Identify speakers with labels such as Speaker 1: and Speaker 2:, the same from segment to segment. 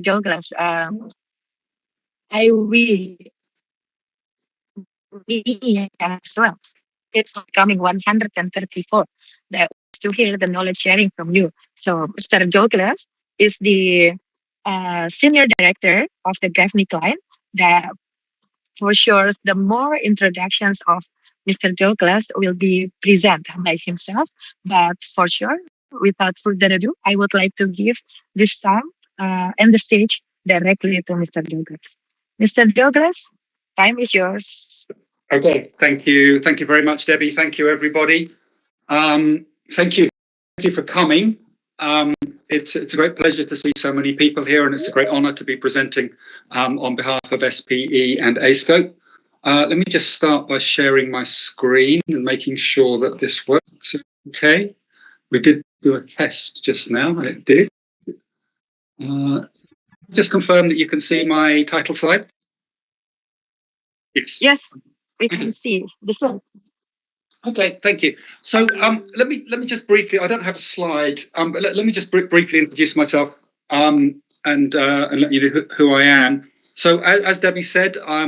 Speaker 1: Douglas, I we as well. It's coming 134. That to hear the knowledge sharing from you. So Mr. Douglas is the senior director of the GAFNI client. That for sure, the more introductions of Mr. Douglas will be presented by himself. But for sure, without further ado, I would like to give this time and the stage directly to Mr. Douglas. Mr. Douglas, time is yours.
Speaker 2: Okay, thank you. Thank you very much, Debbie. Thank you, everybody. Thank you for coming. It's a great pleasure to see so many people here, and it's a great honour to be presenting on behalf of SPE and ASCOPE. Let me just start by sharing my screen and making sure that this works. Okay, we did do a test just now, and it did. Just confirm that you can see my title slide. Yes.
Speaker 1: Yes, we can see the slide.
Speaker 2: Okay, thank you. So let me just briefly. I don't have a slide, but let me just briefly introduce myself and let you know who I am. So as Debbie said, I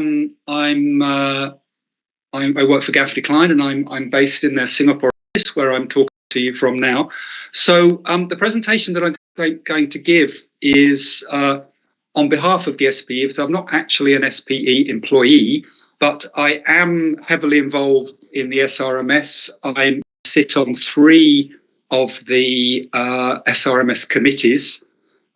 Speaker 2: work for Gaffney Klein, and I'm based in their Singapore office, where I'm talking to you from now. So the presentation that I'm going to give is on behalf of the SPE, because I'm not actually an SPE employee, but I am heavily involved in the SRMS. I sit on 3 of the SRMS committees.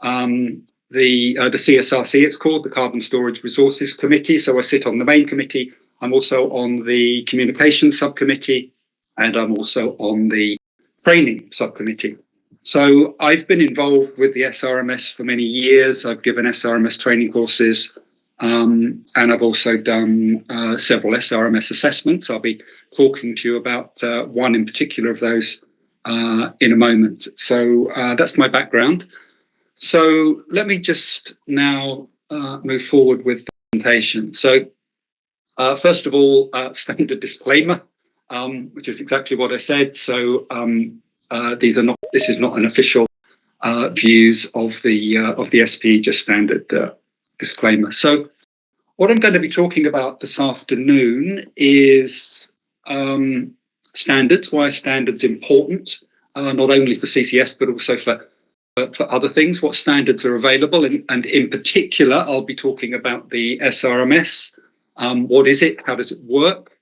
Speaker 2: The CSRC, it's called, the Carbon Storage Resources Committee. So I sit on the main committee. I'm also on the Communications Subcommittee, and I'm also on the Training Subcommittee. So I've been involved with the SRMS for many years. I've given SRMS training courses, and I've also done several SRMS assessments. I'll be talking to you about one in particular of those in a moment. So that's my background. So let me just now move forward with the presentation. So first of all, standard disclaimer, which is exactly what I said. So this is not an official views of the SPE, just standard disclaimer. So what I'm going to be talking about this afternoon is standards, why standards important, not only for CCS, but also for other things, what standards are available. And in particular, I'll be talking about the SRMS. What is it? How does it work?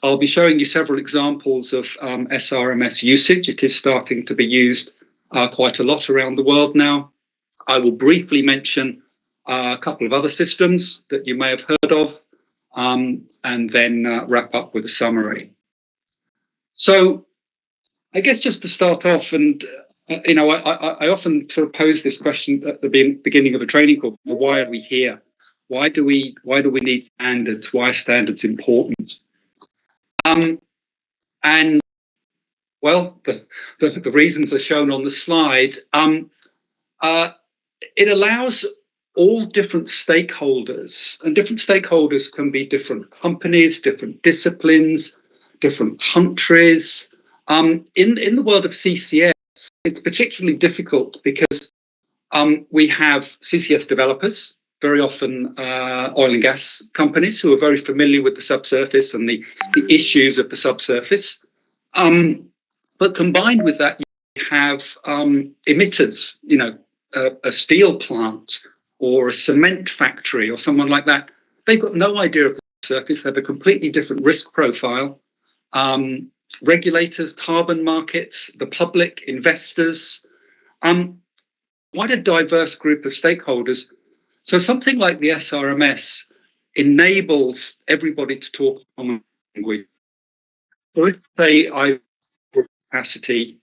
Speaker 2: I'll be showing you several examples of SRMS usage. It is starting to be used quite a lot around the world now. I will briefly mention a couple of other systems that you may have heard of, and then wrap up with a summary. So I guess just to start off, and I often sort of pose this question at the beginning of a training course: well, why are we here? Why do we need standards? Why are standards important? And well, the reasons are shown on the slide. It allows all different stakeholders, and different stakeholders can be different companies, different disciplines, different countries. In the world of CCS, it's particularly difficult because we have CCS developers, very often oil and gas companies, who are very familiar with the subsurface and the issues of the subsurface. But combined with that, you have emitters, a steel plant or a cement factory or someone like that. They've got no idea of the surface. They have a completely different risk profile. Regulators, carbon markets, the public, investors, quite a diverse group of stakeholders. So something like the SRMS enables everybody to talk common language. So if say I have capacity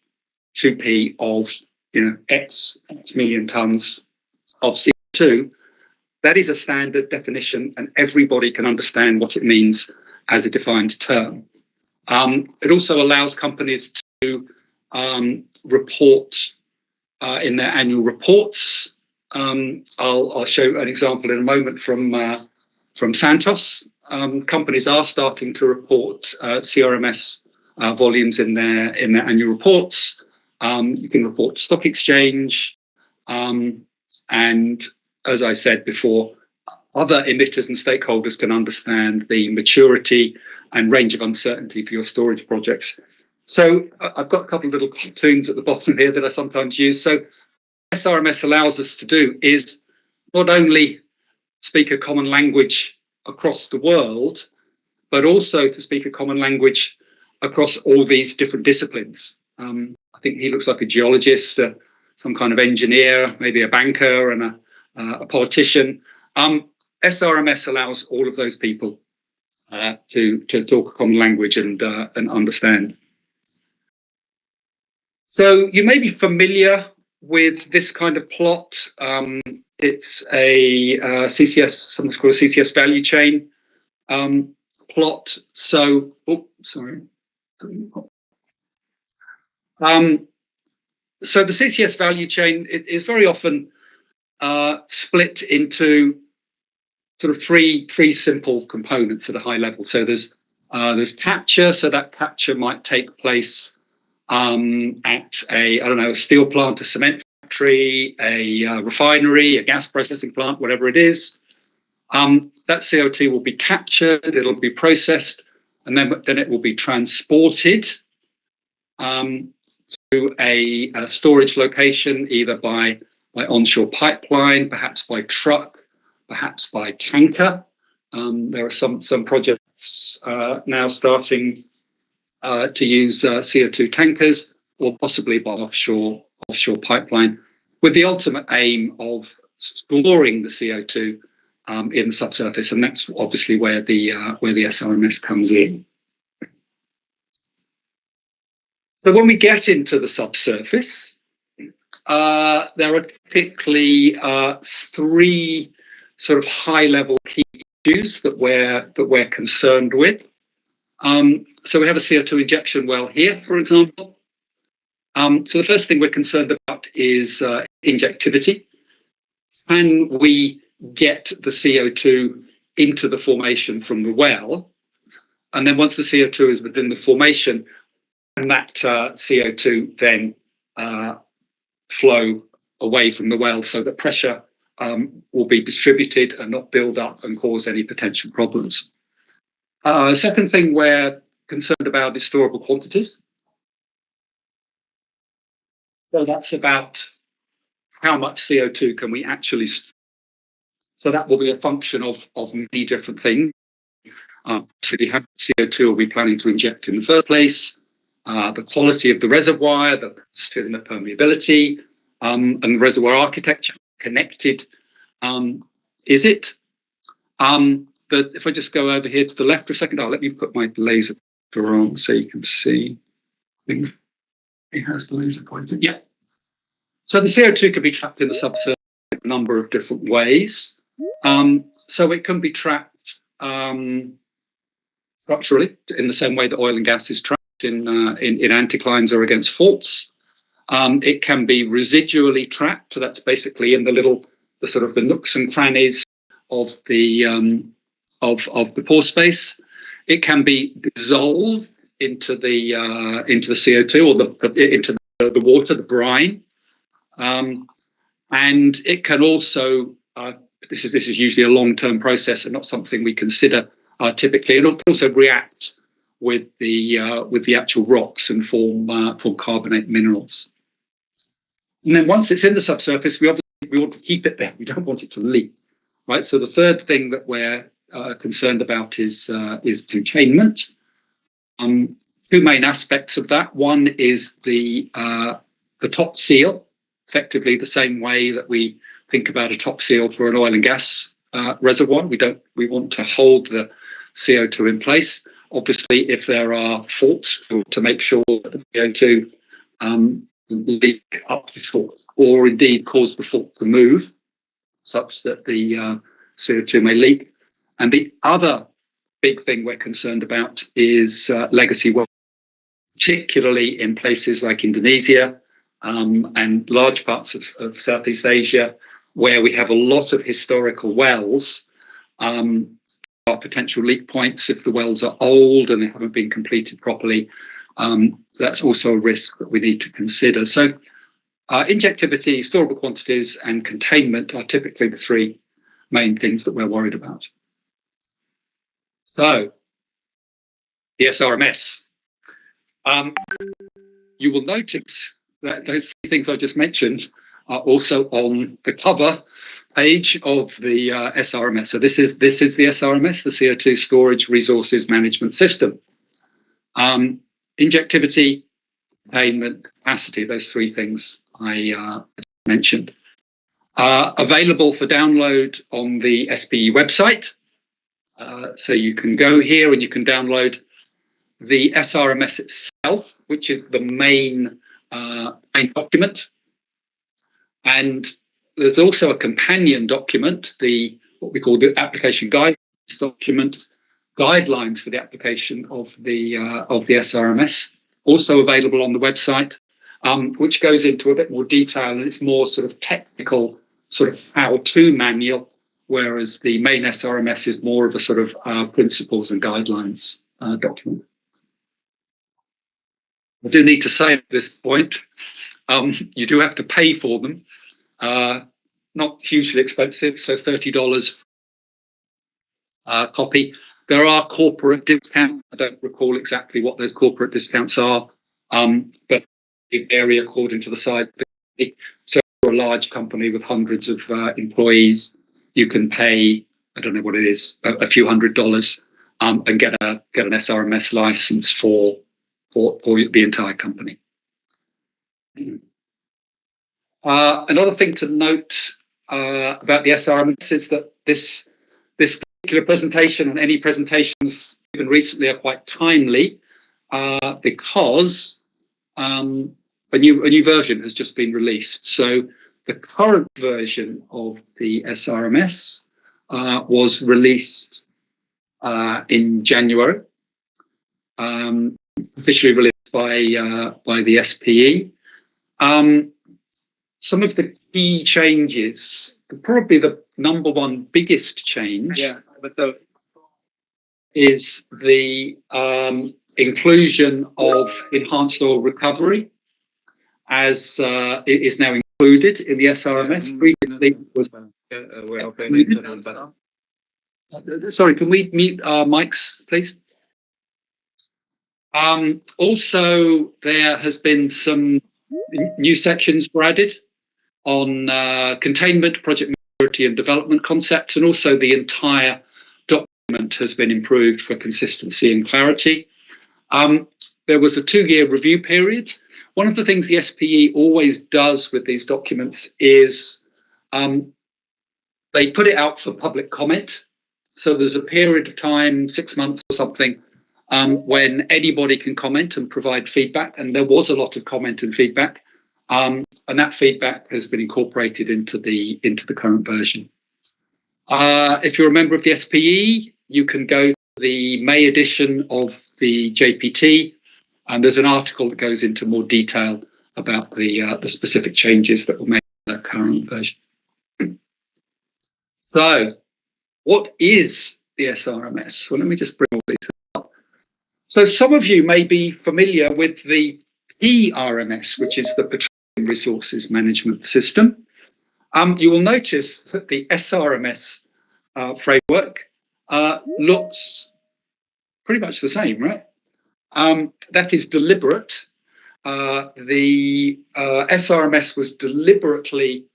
Speaker 2: 2p of X million tons of CO2, that is a standard definition, and everybody can understand what it means as a defined term. It also allows companies to report in their annual reports. I'll show an example in a moment from Santos. Companies are starting to report CRMS volumes in their annual reports. You can report to stock exchange. And as I said before, other emitters and stakeholders can understand the maturity and range of uncertainty for your storage projects. So I've got a couple of little cartoons at the bottom here that I sometimes use. So SRMS allows us to do is not only speak a common language across the world, but also to speak a common language across all these different disciplines. I think he looks like a geologist, some kind of engineer, maybe a banker and a politician. SRMS allows all of those people to talk a common language and understand. So you may be familiar with this kind of plot. It's a CCS, something's called a CCS value chain plot. So, oh, sorry. So the CCS value chain is very often split into sort of three simple components at a high level. So there's capture. So that capture might take place at a steel plant, a cement factory, a refinery, a gas processing plant, whatever it is. That CO2 will be captured, it'll be processed, and then it will be transported to a storage location, either by onshore pipeline, perhaps by truck, perhaps by tanker. There are some projects now starting to use CO2 tankers, or possibly by offshore pipeline, with the ultimate aim of storing the CO2 in the subsurface, and that's obviously where the SRMS comes in. So when we get into the subsurface, there are typically three sort of high-level key issues that we're concerned with. So we have a CO2 injection well here, for example. So the first thing we're concerned about is injectivity. Can we get the CO2 into the formation from the well? And then once the CO2 is within the formation, and that CO2 then flow away from the well so that pressure will be distributed and not build up and cause any potential problems. The second thing we're concerned about is storable quantities. So that's about how much CO2 can we actually store. So that will be a function of many different things. So how much CO2 are we planning to inject in the first place? The quality of the reservoir, the permeability, and the reservoir architecture. Connected is it? But if I just go over here to the left for a second, let me put my laser on so you can see things. It has the laser pointed. Yeah. So the CO2 can be trapped in the subsurface in a number of different ways. So it can be trapped structurally in the same way that oil and gas is trapped in anticlines or against faults. It can be residually trapped. So that's basically in the sort of the nooks and crannies of the pore space. It can be dissolved into the CO2 or into the water, the brine, and it can also this is usually a long-term process and not something we consider typically. It'll also react with the actual rocks and form carbonate minerals. And then once it's in the subsurface, we want to keep it there. We don't want it to leak, right? So the third thing that we're concerned about is containment. Two main aspects of that. One is the top seal, effectively the same way that we think about a top seal for an oil and gas reservoir. We want to hold the CO2 in place. Obviously, if there are faults, to make sure that the CO2 leak up the fault, or indeed cause the fault to move, such that the CO2 may leak. And the other big thing we're concerned about is legacy wells, particularly in places like Indonesia and large parts of Southeast Asia, where we have a lot of historical wells. Are potential leak points if the wells are old and they haven't been completed properly. So that's also a risk that we need to consider. So Injectivity, storable quantities, and containment are typically the three main things that we're worried about. So, the SRMS. You will notice that those three things I just mentioned are also on the cover page of the SRMS. So this is the SRMS, the CO2 Storage Resources Management System. Injectivity, containment, capacity, those three things I mentioned. Available for download on the SPE website. So you can go here and you can download the SRMS itself, which is the main document. And there's also a companion document, what we call the application guidelines document, guidelines for the application of the SRMS, also available on the website, which goes into a bit more detail, and it's more sort of technical, sort of how-to manual, whereas the main SRMS is more of a sort of principles and guidelines document. I do need to say at this point, you do have to pay for them. Not hugely expensive, so $30 copy. There are corporate discounts. I don't recall exactly what those corporate discounts are, but they vary according to the size. So for a large company with hundreds of employees, you can pay, I don't know what it is, a few $100s, and get an SRMS license for the entire company. Another thing to note about the SRMS is that this particular presentation and any presentations given recently are quite timely because a new version has just been released. So the current version of the SRMS was released in January, officially released by the SPE. Some of the key changes, probably the number one biggest change, is the inclusion of enhanced oil recovery, as it is now included in the SRMS. Previously, sorry, can we mute our mics, please? Also, there has been some new sections were added on containment, project maturity and development concepts, and also the entire document has been improved for consistency and clarity. There was a 2-year review period. One of the things the SPE always does with these documents is they put it out for public comment. So there's a period of time, 6 months or something, when anybody can comment and provide feedback. And there was a lot of comment and feedback. And that feedback has been incorporated into the current version. If you're a member of the SPE, you can go to the May edition of the JPT, and there's an article that goes into more detail about the specific changes that were made in the current version. So, what is the SRMS? Well, let me just bring all these up. So, some of you may be familiar with the PRMS, which is the Petroleum Resources Management System. You will notice that the SRMS framework looks pretty much the same, right? That is deliberate. The SRMS was deliberately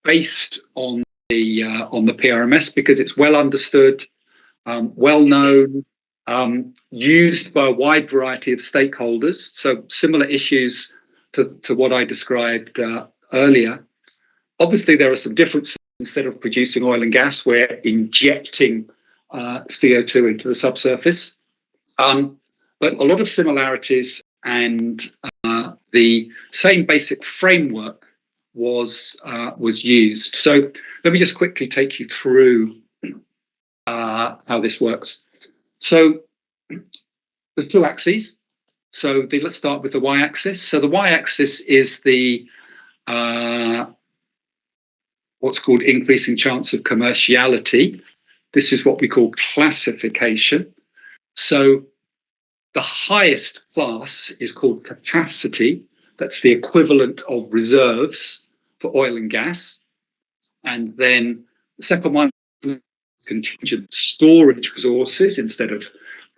Speaker 2: based on the PRMS because it's well understood, well known, used by a wide variety of stakeholders. So similar issues to what I described earlier. Obviously, there are some differences. Instead of producing oil and gas, we're injecting CO2 into the subsurface. But a lot of similarities, and the same basic framework was used. So let me just quickly take you through how this works. So there's 2 axes. So let's start with the y-axis. So the y-axis is the what's called increasing chance of commerciality. This is what we call classification. So the highest class is called capacity, that's the equivalent of reserves for oil and gas. And then the second one, contingent storage resources instead of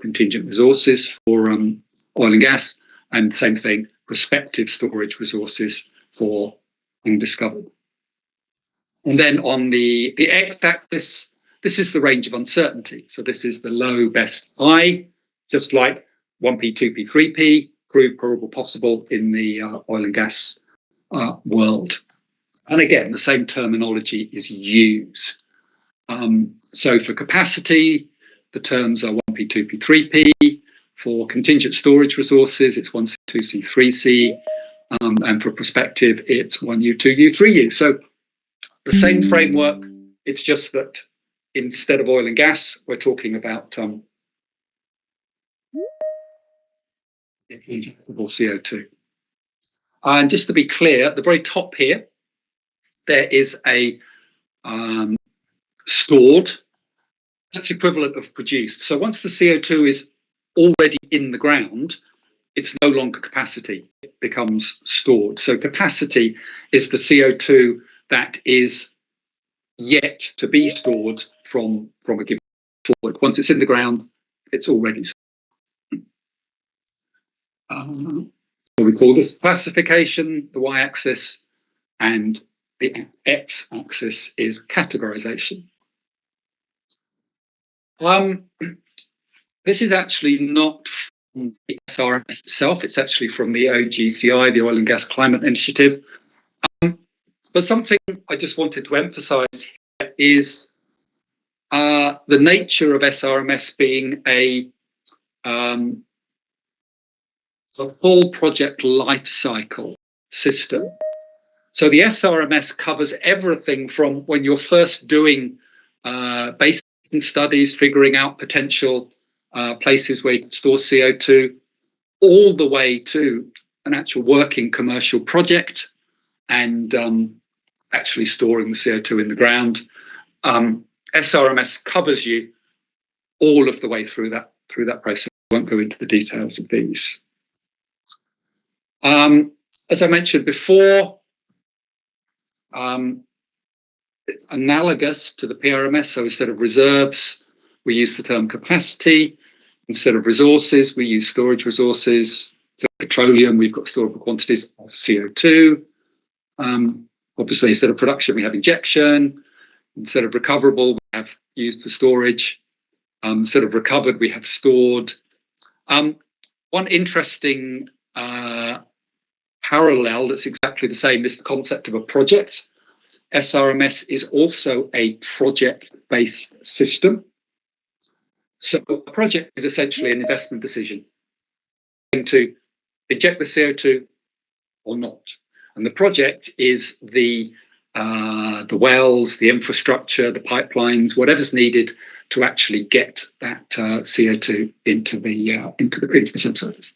Speaker 2: contingent resources for oil and gas. And same thing, prospective storage resources for undiscovered. And then on the x-axis, this is the range of uncertainty. So this is the low, best, high, just like 1p, 2p, 3p, prove, probable, possible in the oil and gas world. And again, the same terminology is used. So for capacity, the terms are 1p, 2p, 3p. For contingent storage resources, it's 1c, 2c, 3c. And for prospective, it's 1u, 2u, 3u. So the same framework, it's just that instead of oil and gas, we're talking about CO2. And just to be clear, at the very top here, there is a stored, that's equivalent of produced. So once the CO2 is already in the ground, it's no longer capacity, it becomes stored. So capacity is the CO2 that is yet to be stored from a given forward. Once it's in the ground, it's already stored. So we call this classification, the y-axis, and the x-axis is categorization. This is actually not from the SRMS itself, it's actually from the OGCI, the Oil and Gas Climate Initiative. But something I just wanted to emphasize here is the nature of SRMS being a full project life cycle system. So the SRMS covers everything from when you're first doing basic studies, figuring out potential places where you can store CO2, all the way to an actual working commercial project and actually storing the CO2 in the ground. SRMS covers you all of the way through that process. I won't go into the details of these. As I mentioned before, analogous to the PRMS, so instead of reserves, we use the term capacity. Instead of resources, we use storage resources. For petroleum, we've got storable quantities of CO2. Obviously, instead of production, we have injection. Instead of recoverable, we have used for storage. Instead of recovered, we have stored. One interesting parallel that's exactly the same is the concept of a project. SRMS is also a project-based system. So a project is essentially an investment decision to inject the CO2 or not. And the project is the wells, the infrastructure, the pipelines, whatever's needed to actually get that CO2 into the subsurface.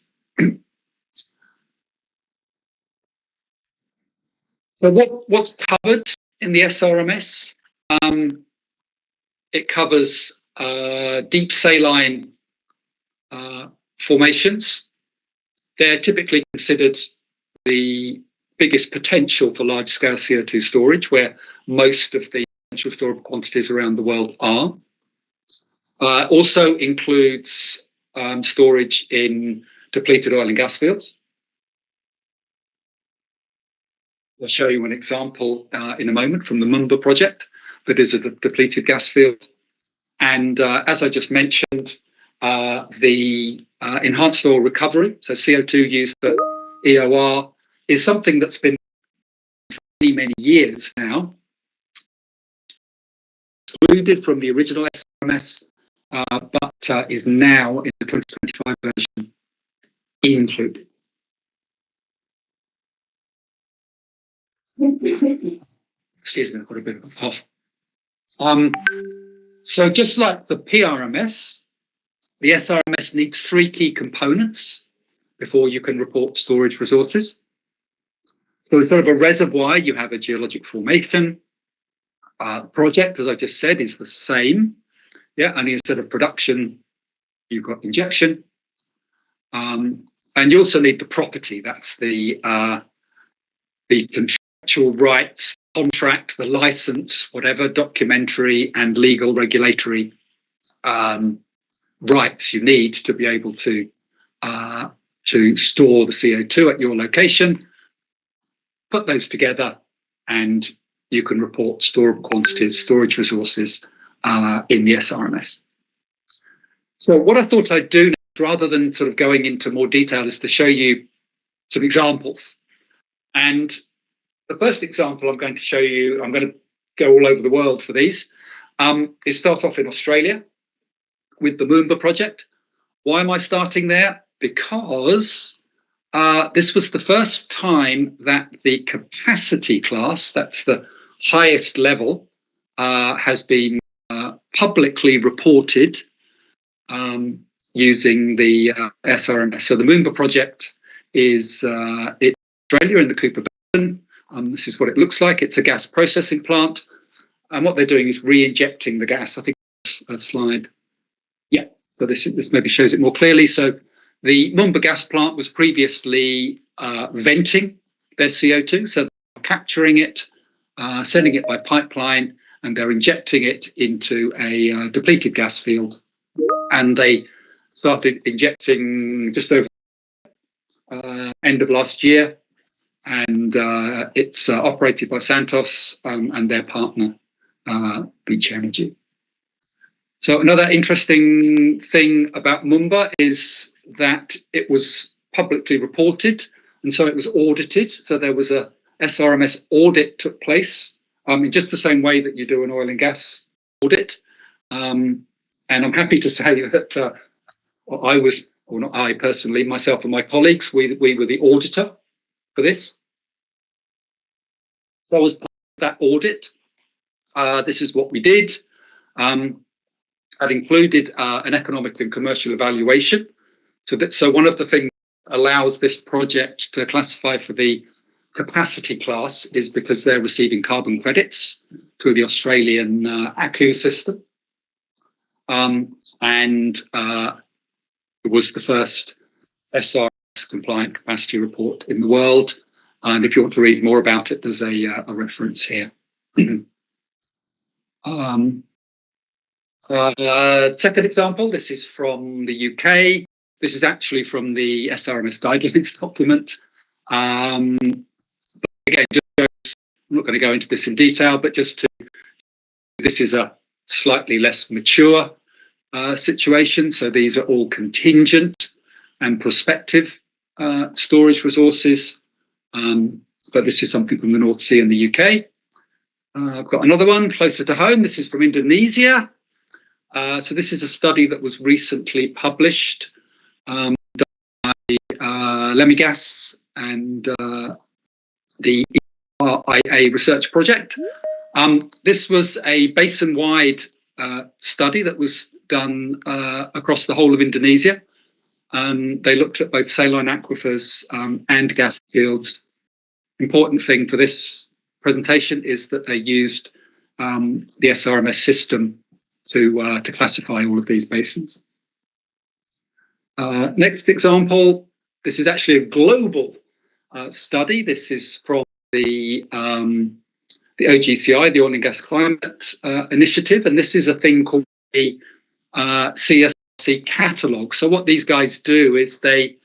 Speaker 2: So what's covered in the SRMS? It covers deep saline formations. They're typically considered the biggest potential for large-scale CO2 storage, where most of the potential storable quantities around the world are. Also includes storage in depleted oil and gas fields. I'll show you an example in a moment from the Mumba project that is a depleted gas field. And as I just mentioned, the enhanced oil recovery, so CO2 used for EOR, is something that's been for many, many years now excluded from the original SRMS, but is now in the 2025 version included. Excuse me, I've got a bit of a cough. So just like the PRMS, the SRMS needs 3 key components before you can report storage resources. So instead of a reservoir, you have a geologic formation. Project, as I just said, is the same. Yeah, only instead of production, you've got injection. And you also need the property. That's the contractual rights, contract, the license, whatever documentary and legal regulatory rights you need to be able to store the CO2 at your location. Put those together, and you can report storable quantities, storage resources in the SRMS. So what I thought I'd do, rather than sort of going into more detail, is to show you some examples. And the first example I'm going to show you, I'm going to go all over the world for these, is start off in Australia with the Moomba project. Why am I starting there? Because this was the first time that the capacity class, that's the highest level, has been publicly reported using the SRMS. So the Moomba project is in Australia in the Cooper Basin. This is what it looks like. It's a gas processing plant. And what they're doing is re-injecting the gas. I think a slide. Yeah, so this maybe shows it more clearly. So the Moomba gas plant was previously venting their CO2. So they're capturing it, sending it by pipeline, and they're injecting it into a depleted gas field. And they started injecting just over end of last year, and it's operated by Santos and their partner, Beach Energy. So another interesting thing about Moomba is that it was publicly reported, and so it was audited. So there was a SRMS audit took place in just the same way that you do an oil and gas audit. And I'm happy to say that I was, or not I personally, myself and my colleagues, we were the auditor for this. So as part of that audit, this is what we did. That included an economic and commercial evaluation. So one of the things that allows this project to classify for the capacity class is because they're receiving carbon credits through the Australian ACCU system. And it was the first SRMS compliant capacity report in the world. And if you want to read more about it, there's a reference here. Second example, this is from the UK. This is actually from the SRMS guidelines document. Again, I'm not going to go into this in detail, but this is a slightly less mature situation. So these are all contingent and prospective storage resources. But this is something from the North Sea and the UK. I've got another one closer to home. This is from Indonesia. So this is a study that was recently published by Lemigas and the RIA research project. This was a basin-wide study that was done across the whole of Indonesia. They looked at both saline aquifers and gas fields. Important thing for this presentation is that they used the SRMS system to classify all of these basins. Next example, this is actually a global study. This is from the OGCI, the Oil and Gas Climate Initiative, and this is a thing called the CSRC catalogue. So what these guys do is they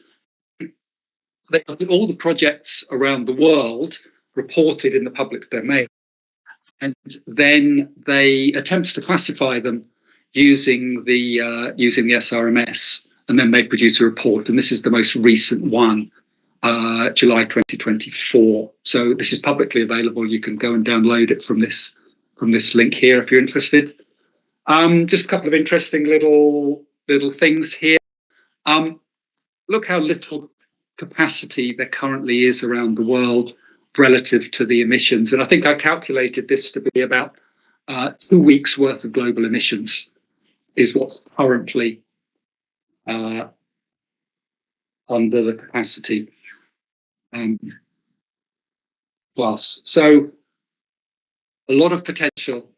Speaker 2: look at all the projects around the world reported in the public domain, and then they attempt to classify them using the SRMS, and then they produce a report. And this is the most recent one, July 2024. So this is publicly available. You can go and download it from this link here if you're interested. Just a couple of interesting little things here. Look how little capacity there currently is around the world relative to the emissions. And I think I calculated this to be about 2 weeks worth of global emissions is what's currently under the capacity class. So a lot of potential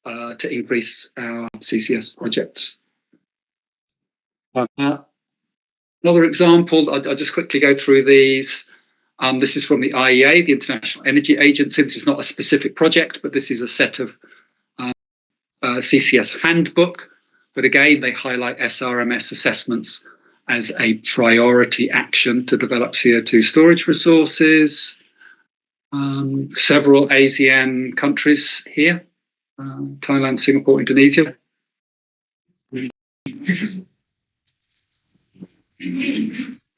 Speaker 2: to increase our CCS projects. Another example, I'll just quickly go through these. This is from the IEA, the International Energy Agency. This is not a specific project, but this is a set of CCS handbook. But again, they highlight SRMS assessments as a priority action to develop CO2 storage resources. Several ASEAN countries here, Thailand, Singapore, Indonesia.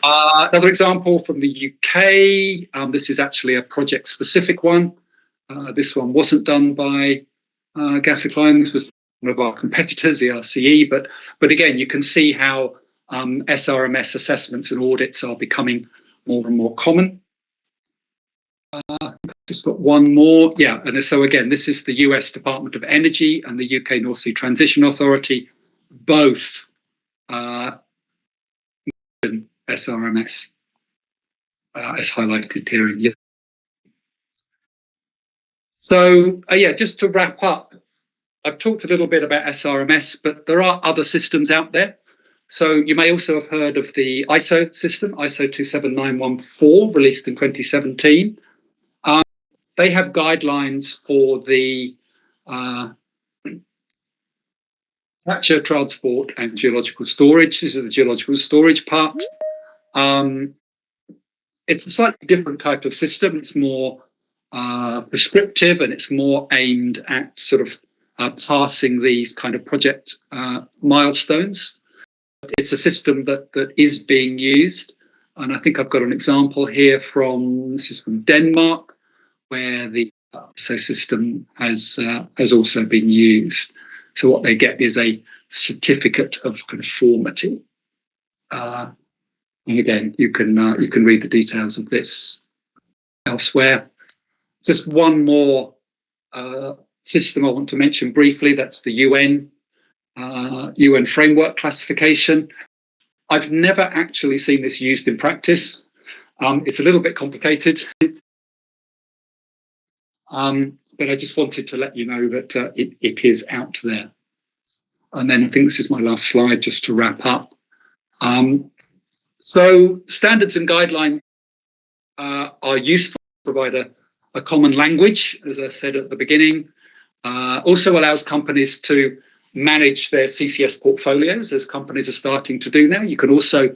Speaker 2: Another example from the UK. This is actually a project-specific one. This one wasn't done by Gaffey-Klein. This was one of our competitors, the RCE. But again, you can see how SRMS assessments and audits are becoming more and more common. Just got one more. Yeah, and so again, this is the US Department of Energy and the UK North Sea Transition Authority, both SRMS as highlighted here in yellow. So yeah, just to wrap up, I've talked a little bit about SRMS, but there are other systems out there. So you may also have heard of the ISO system, ISO 27914, released in 2017. They have guidelines for the capture, transport, and geological storage. This is the geological storage part. It's a slightly different type of system. It's more prescriptive, and it's more aimed at sort of passing these kind of project milestones. It's a system that is being used, and I think I've got an example here this is from Denmark, where the ISO system has also been used. So what they get is a certificate of conformity. And again, you can read the details of this elsewhere. Just one more system I want to mention briefly. That's the UN framework classification. I've never actually seen this used in practice. It's a little bit complicated. But I just wanted to let you know that it is out there. And then I think this is my last slide just to wrap up. So standards and guidelines are useful to provide a common language, as I said at the beginning. Also allows companies to manage their CCS portfolios, as companies are starting to do now. You can also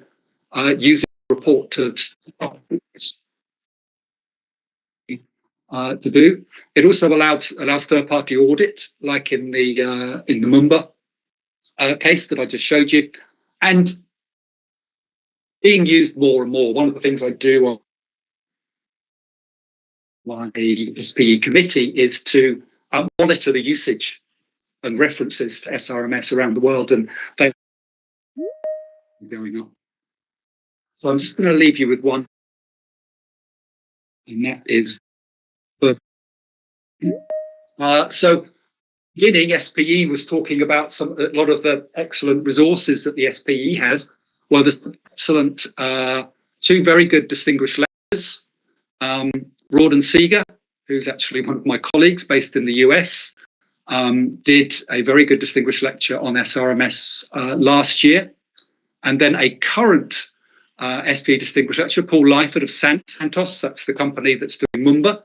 Speaker 2: use it to report to do. It also allows third-party audit, like in the Mumba case that I just showed you, and being used more and more. One of the things I do on my SPE committee is to monitor the usage and references to SRMS around the world, and they're going up. So I'm just going to leave you with one, and that is so beginning, SPE was talking about a lot of the excellent resources that the SPE has. Well, there's excellent, two very good distinguished lecturers. Rawdon Seeger, who's actually one of my colleagues based in the US, did a very good distinguished lecture on SRMS last year. And then a current SPE distinguished lecturer, Paul Lyford of Santos, that's the company that's doing Mumba,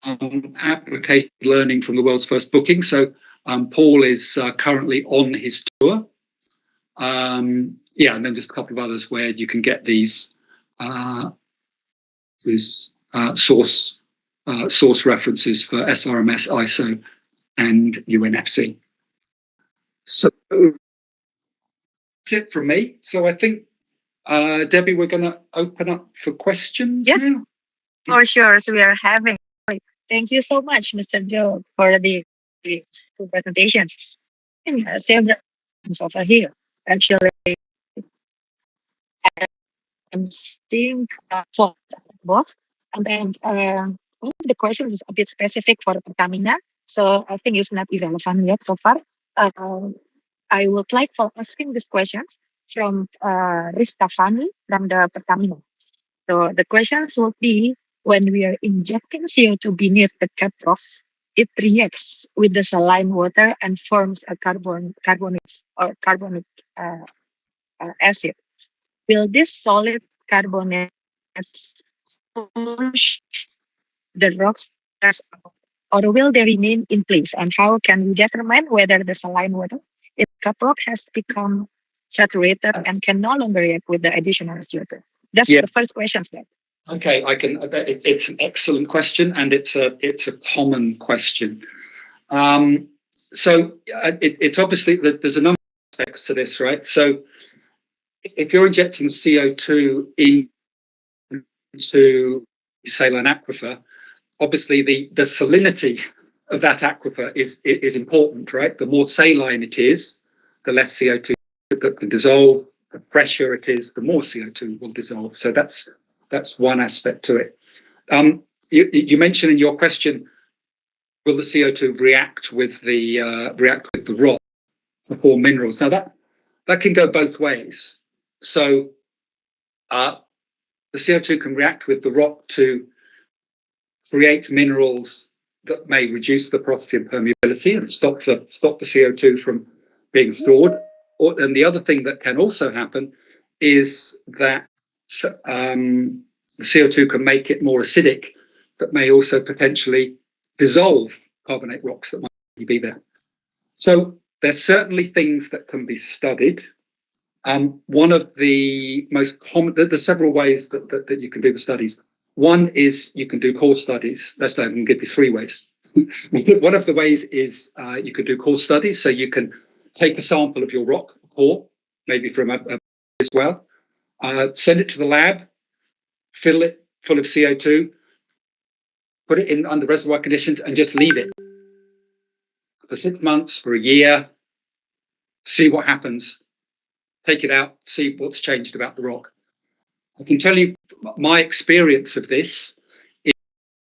Speaker 2: application learning from the world's first booking. So Paul is currently on his tour. Yeah, and then just a couple of others where you can get these source references for SRMS, ISO, and UNFC. So that's it from me. So I think, Debbie, we're going to open up for questions.
Speaker 1: Yes,
Speaker 2: now.
Speaker 1: for sure. So we are having. Thank you so much, Mr. Joe, for the two presentations. And several questions over here. Actually, I'm seeing for both, and then one of the questions is a bit specific for Pertamina, so I think it's not irrelevant yet so far. I would like for asking these questions from Rista Fani from the Pertamina. So the questions will be, when we are injecting CO2 beneath the caprock, it reacts with the saline water and forms a carbonic acid. Will this solid carbonates push the rocks or will they remain in place? And how can we determine whether the saline water in cup rock has become saturated and can no longer react with the additional CO2? That's the first question, Sir.
Speaker 2: Okay, I can. It's an excellent question, and it's a common question. It's obviously that there's a number of aspects to this, right? So if you're injecting CO2 into saline aquifer, obviously the salinity of that aquifer is important, right? The more saline it is, the less CO2 that can dissolve. The fresher it is, the more CO2 will dissolve. So that's one aspect to it. You mentioned in your question, will the CO2 react with the rock to form minerals? Now that can go both ways. So the CO2 can react with the rock to create minerals that may reduce the porosity and permeability and stop the CO2 from being stored. And the other thing that can also happen is that the CO2 can make it more acidic, that may also potentially dissolve carbonate rocks that might be there. So there's certainly things that can be studied. One of the most common, there's several ways that you can do the studies. One is you can do core studies. I can give you three ways. One of the ways is you could do core studies. So you can take a sample of your rock core, maybe from a as well, send it to the lab, fill it full of CO2, put it in under reservoir conditions, and just leave it for 6 months, for a year, see what happens, take it out, see what's changed about the rock. I can tell you my experience of this is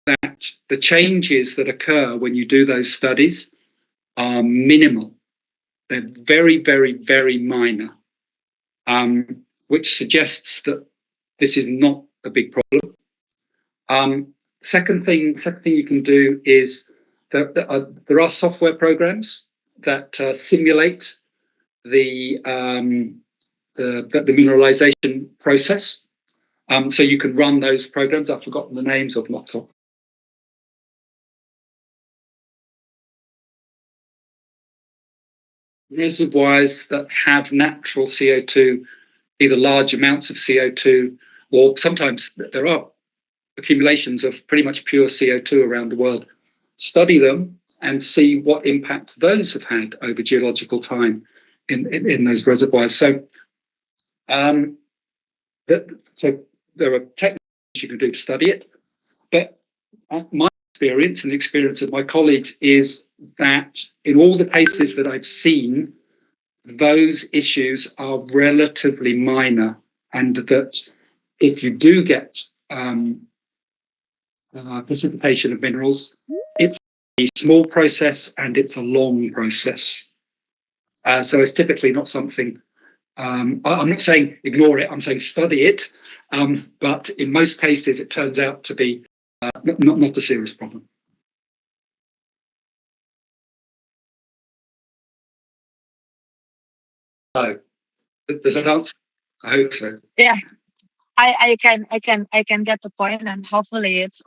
Speaker 2: that the changes that occur when you do those studies are minimal. They're very, very, very minor, which suggests that this is not a big problem. Second thing you can do is that there are software programs that simulate the mineralization process. So you can run those programs. I've forgotten the names of them. Reservoirs that have natural CO2, either large amounts of CO2, or sometimes there are accumulations of pretty much pure CO2 around the world. Study them and see what impact those have had over geological time in those reservoirs. So, so there are techniques you can do to study it, but my experience and the experience of my colleagues is that in all the cases that I've seen, those issues are relatively minor, and that if you do get precipitation of minerals, it's a small process and it's a long process. So it's typically not something, I'm not saying ignore it, I'm saying study it, but in most cases it turns out to be not a serious problem. So, does that answer? I hope so.
Speaker 1: Yeah, I can get the point, and hopefully it's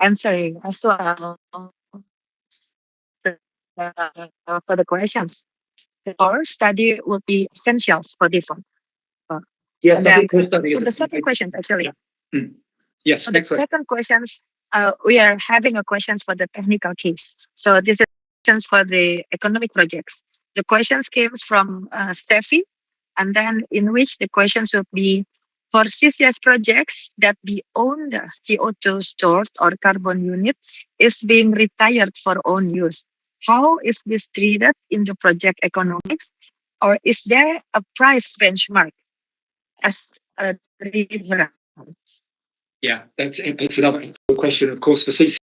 Speaker 1: answering as well for the questions. Our study will be essentials for this one.
Speaker 2: Yes,
Speaker 1: And
Speaker 2: I
Speaker 1: then
Speaker 2: think study
Speaker 1: for
Speaker 2: is
Speaker 1: the second questions, actually.
Speaker 2: Yeah. Yes,
Speaker 1: For the
Speaker 2: next question.
Speaker 1: second questions, we are having a questions for the technical case. So this is questions for the economic projects. The questions came from Steffi, and then in which the questions would be for CCS projects that the owned CO2 stored or carbon unit is being retired for own use. How is this treated in the project economics? Or is there a price benchmark as a reference?
Speaker 2: Yeah, that's another question, of course, for CC.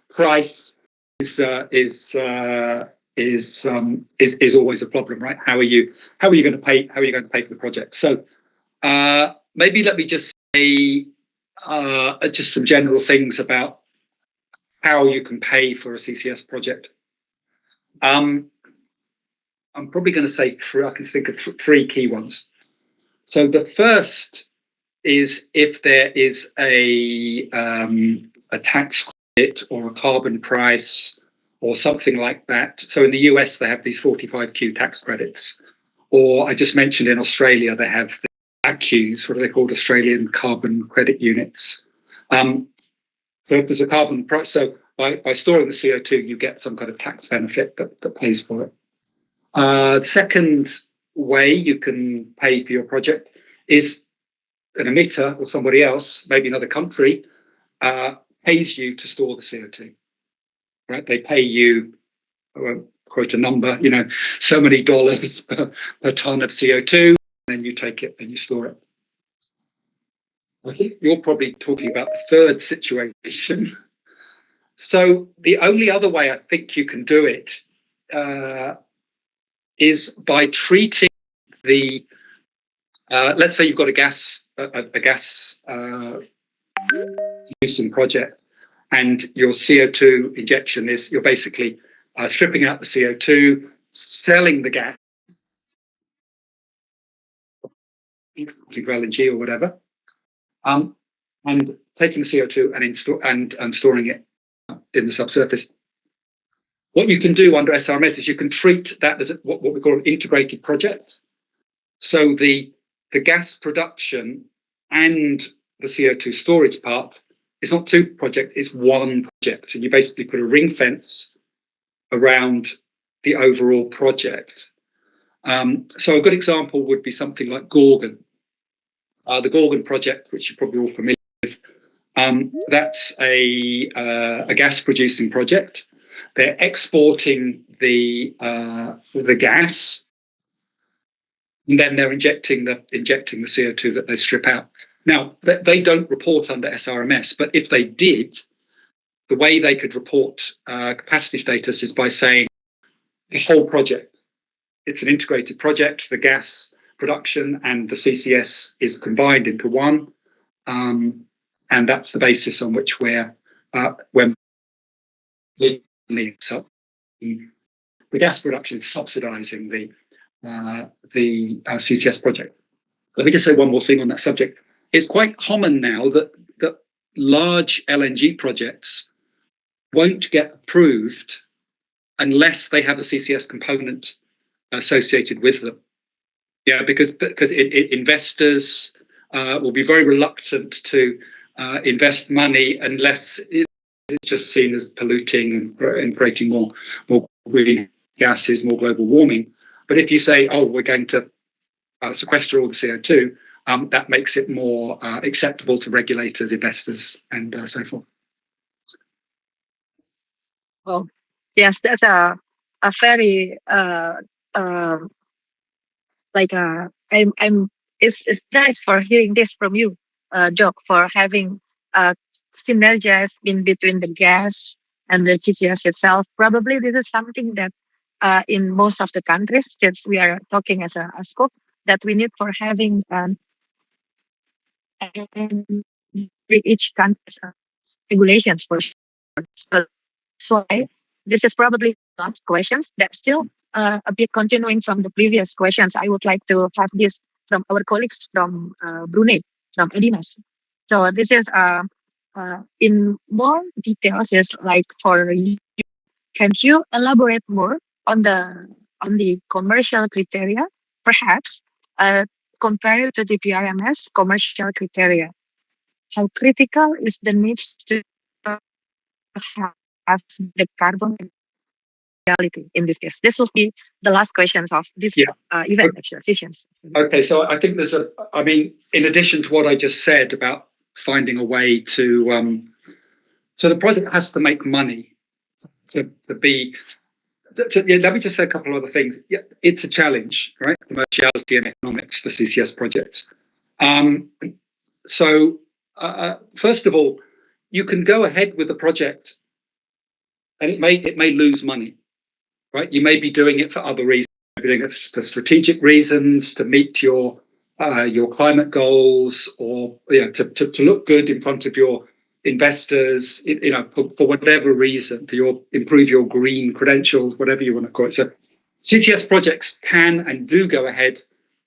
Speaker 2: Price is always a problem, right? How are you going to pay? How are you going to pay for the project? So maybe let me just say just some general things about how you can pay for a CCS project. I'm probably going to say three. I can think of three key ones. So the first is if there is a tax credit or a carbon price or something like that. So in the US, they have these 45Q tax credits. Or I just mentioned in Australia, they have the ACCUs, what are they called? Australian Carbon Credit Units. So if there's a carbon price, so by storing the CO2, you get some kind of tax benefit that pays for it. The second way you can pay for your project is an emitter or somebody else, maybe another country, pays you to store the CO2. Right? They pay you, I won't quote a number, so many dollars per ton of CO2, and then you take it and you store it. I think you're probably talking about the third situation. So the only other way I think you can do it is by treating the, let's say you've got a gas producing project, and your CO2 injection is you're basically stripping out the CO2, selling the gas, LNG or whatever, and taking the CO2 and storing it in the subsurface. What you can do under SRMS is you can treat that as what we call an integrated project. So the gas production and the CO2 storage part is not two projects, it's one project. And you basically put a ring fence around the overall project. So a good example would be something like Gorgon. The Gorgon project, which you're probably all familiar with, that's a gas producing project. They're exporting the gas, and then they're injecting the CO2 that they strip out. Now, they don't report under SRMS, but if they did, the way they could report capacity status is by saying the whole project. It's an integrated project. The gas production and the CCS is combined into one, and that's the basis on which we're so the gas production is subsidising the CCS project. Let me just say one more thing on that subject. It's quite common now that large LNG projects won't get approved unless they have a CCS component associated with them. Yeah, because investors will be very reluctant to invest money unless it's just seen as polluting and creating more green gases, more global warming. But if you say, oh, we're going to sequester all the CO2, that makes it more acceptable to regulators, investors, and so forth.
Speaker 1: Well, yes, that's a very I'm it's nice for hearing this from you, Doc, for having synergies in between the gas and the GCS itself. Probably this is something that in most of the countries, since we are talking as a ASCOPE, that we need for having each country's regulations for sure. So that's why this is probably last questions that still a bit continuing from the previous questions. I would like to have this from our colleagues from Brunei, from Adimas. So this is in more details is like for you, can you elaborate more on the commercial criteria, perhaps compared to the PRMS commercial criteria? How critical is the need to have the carbon reality in this case? This will be the last questions of this event sessions.
Speaker 2: Okay, so I think in addition to what I just said about finding a way to, so the project has to make money to be. Let me just say a couple of other things. Yeah, it's a challenge, right? Commerciality and economics for CCS projects. So first of all, you can go ahead with the project, and it may lose money, right? You may be doing it for other reasons. You may be doing it for strategic reasons, to meet your climate goals, or to look good in front of your investors, for whatever reason, improve your green credentials, whatever you want to call it. So CCS projects can and do go ahead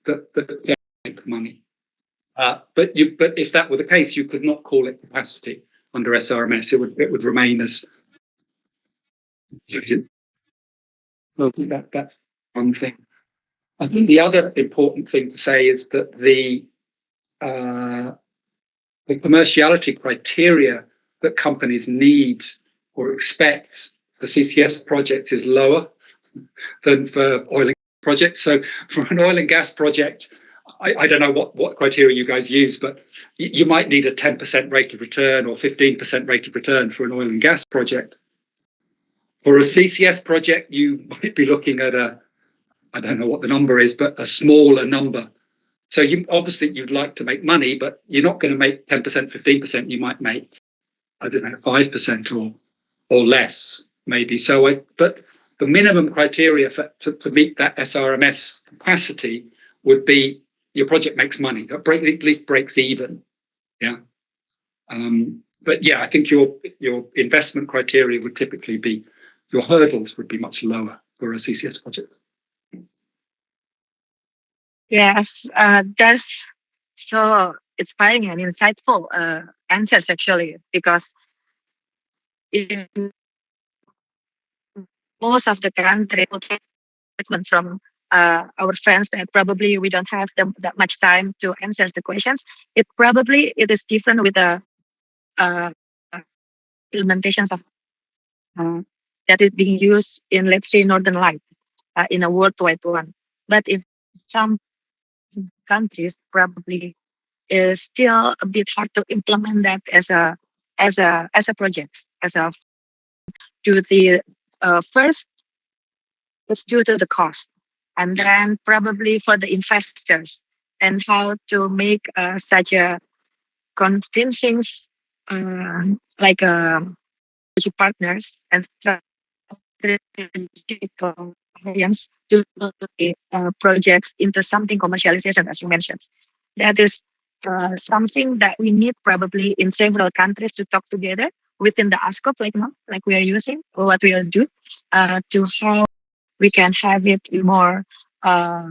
Speaker 2: that don't make money. But if that were the case, you could not call it capacity under SRMS. It would remain as. Well, that's one thing. I think the other important thing to say is that the commerciality criteria that companies need or expect for CCS projects is lower than for oil and gas projects. So for an oil and gas project, I don't know what criteria you guys use, but you might need a 10% rate of return or 15% rate of return for an oil and gas project. For a CCS project, you might be looking at I don't know what the number is, but a smaller number. So you'd like to make money, but you're not going to make 10%, 15%. You might make, I don't know, 5% or less, maybe. But the minimum criteria to meet that SRMS capacity would be your project makes money, at least breaks even. Yeah. But yeah, I think your investment criteria would typically be, your hurdles would be much lower for a CCS project.
Speaker 1: Yes, there's so inspiring and insightful answers actually, because in most of the country statement from our friends that probably we don't have that much time to answer the questions. It is different with the uh, implementations of uh, that is being used in, let's say, Northern Light, in a worldwide one. But in some countries, probably is still a bit hard to implement that as a project, as a to the first, it's due to the cost, and then probably for the investors, and how to make such a convincing uh, like partners and strategic alliance to projects into something commercialization, as you mentioned. That is something that we need probably in several countries to talk together within the ASCOPE, like now, like we are using, or what we will do to how we can have it more uh,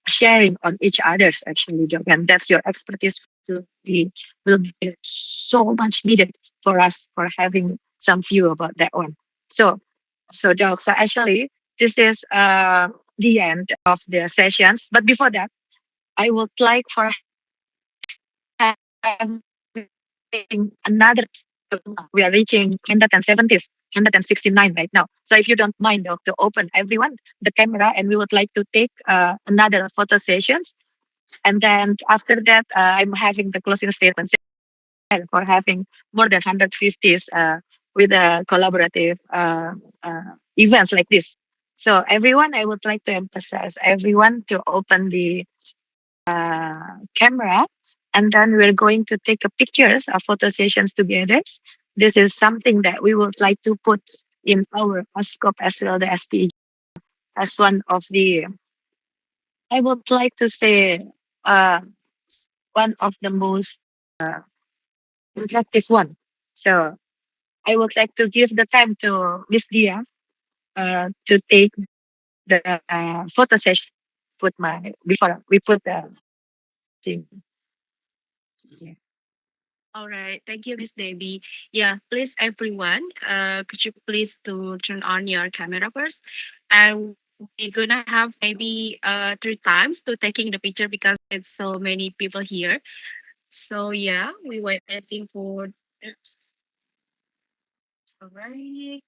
Speaker 1: sharing on each other's actually job, and that's your expertise will be so much needed for us for having some view about that one. So Doc, so actually this is the end of the sessions, but before that I would like for having another, we are reaching 170s, 169 right now. So if you don't mind, Doc, to open everyone the camera, and we would like to take another photo sessions. And then after that, I'm having the closing statements for having more than 150s with a collaborative events like this. So everyone, I would like to emphasize everyone to open the camera, and then we're going to take a pictures of photo sessions together. This is something that we would like to put in our ASCOPE as well, the SPE, as one of the, I would like to say, uh, one of the most interactive one. So I would like to give the time to Miss Dia to take the photo session. Put my before we put the thing. Yeah.
Speaker 3: All right, thank you, Miss Debbie. Yeah, please, everyone, could you please to turn on your camera first? And we're gonna have maybe 3 times to taking the picture because it's so many people here. So yeah, we were waiting for this. All right.